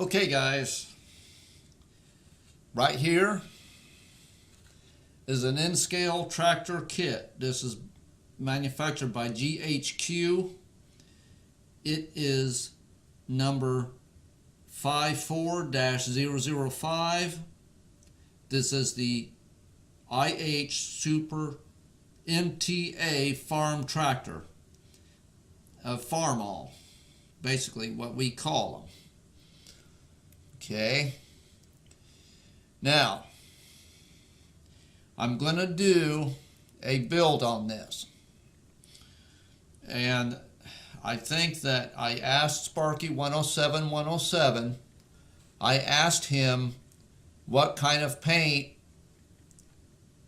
Okay guys, right here is an N-scale tractor kit. This is manufactured by GHQ. It is number 54-005. This is the IH Super MTA farm tractor. Farmall, basically what we call them. Okay. Now, I'm going to do a build on this. And I think that I asked Sparky 107, I asked him, what kind of paint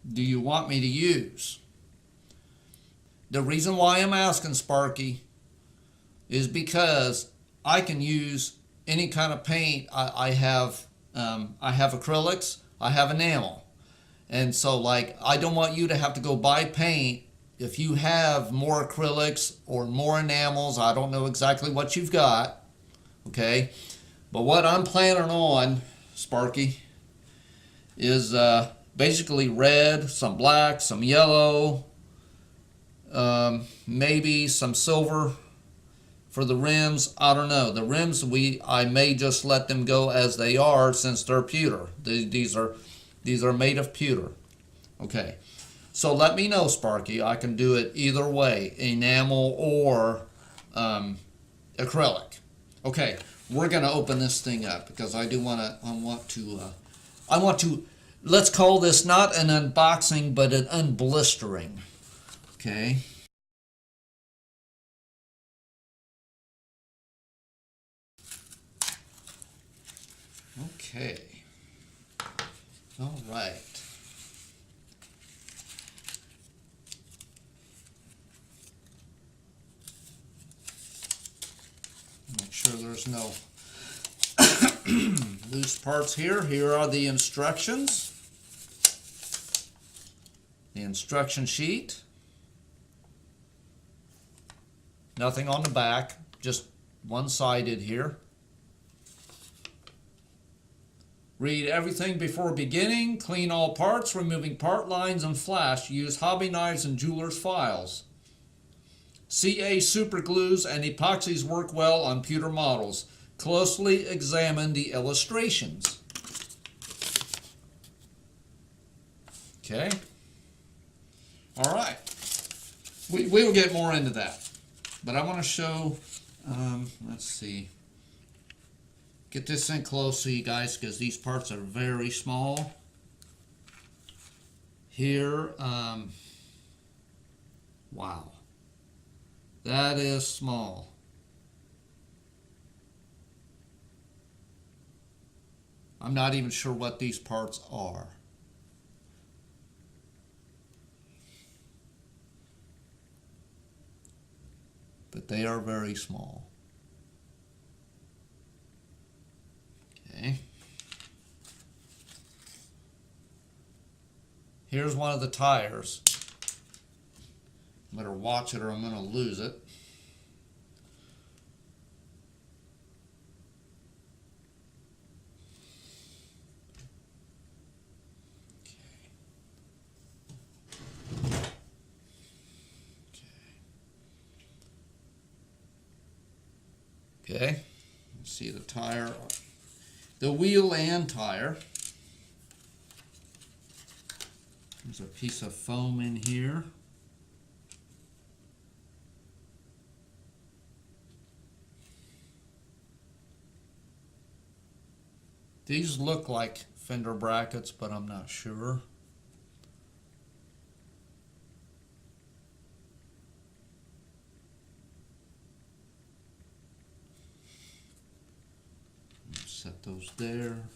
do you want me to use? The reason why I'm asking Sparky is because I can use any kind of paint. I have acrylics, I have enamel. And so like, I don't want you to have to go buy paint. If you have more acrylics or more enamels, I don't know exactly what you've got, okay? But what I'm planning on, Sparky, is basically red, some black, some yellow, maybe some silver for the rims. I don't know. The rims, I may just let them go as they are since they're pewter. These are made of pewter. Okay. So let me know, Sparky. I can do it either way, enamel or acrylic. Okay, we're gonna open this thing up because I want to. Let's call this not an unboxing, but an unblistering. Okay. Okay. All right. Make sure there's no loose parts here. Here are the instructions. The instruction sheet. Nothing on the back, just one-sided here. Read everything before beginning. Clean all parts, removing part lines and flash. Use hobby knives and jeweler's files. CA super glues and epoxies work well on pewter models. Closely examine the illustrations. Okay. All right. We will get more into that. But I want to show, let's see. Get this in close so you guys, because these parts are very small. Here, wow. That is small. I'm not even sure what these parts are. But they are very small. Okay. Here's one of the tires. I better watch it or I'm going to lose it. Okay. Let's see the tire. The wheel and tire. There's a piece of foam in here. These look like fender brackets, but I'm not sure. Set those there.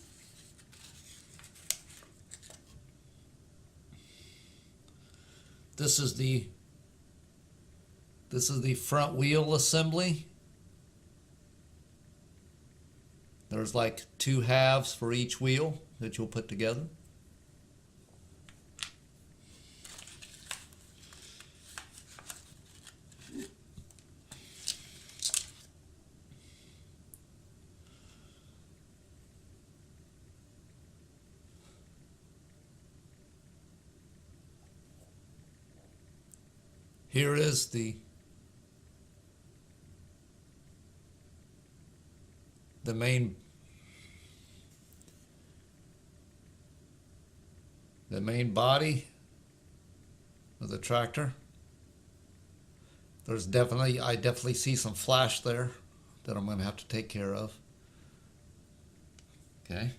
This is the front wheel assembly. There's like two halves for each wheel that you'll put together. Here is the main body of the tractor. There's I definitely see some flash there that I'm going to have to take care of. Okay.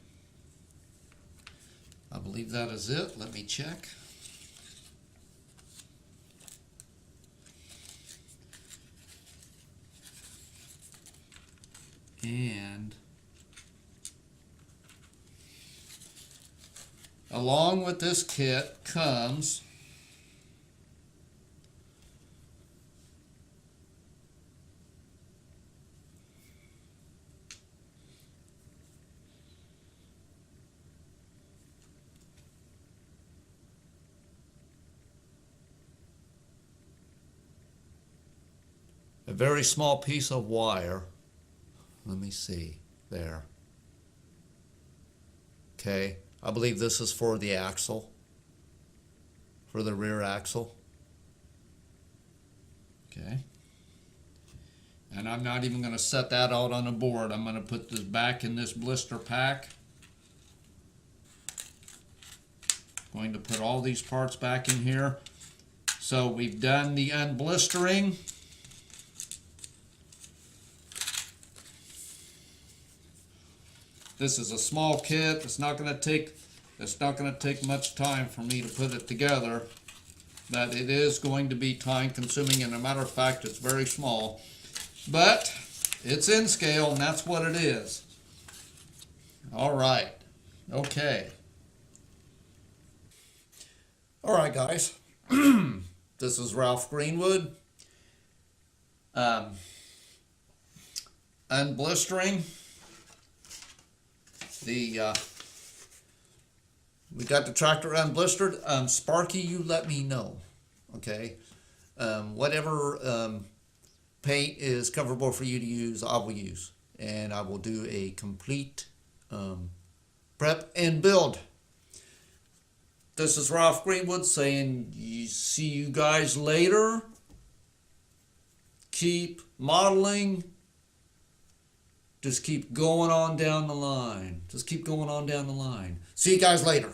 I believe that is it. Let me check. And along with this kit comes a very small piece of wire. Let me see there. Okay, I believe this is for the axle, for the rear axle. Okay. And I'm not even going to set that out on a board. I'm going to put this back in this blister pack. Going to put all these parts back in here. So we've done the unblistering. This is a small kit. It's not going to take much time for me to put it together, but it is going to be time consuming, and as a matter of fact, it's very small. But it's in scale, and that's what it is. All right. Okay. All right, guys. This is Ralph Greenwood. Unblistering. We got the tractor unblistered. Sparky, you let me know. Okay. Whatever paint is comfortable for you to use, I will use. And I will do a complete prep and build. This is Ralph Greenwood saying, see you guys later. Keep modeling. Just keep going on down the line. Just keep going on down the line. See you guys later.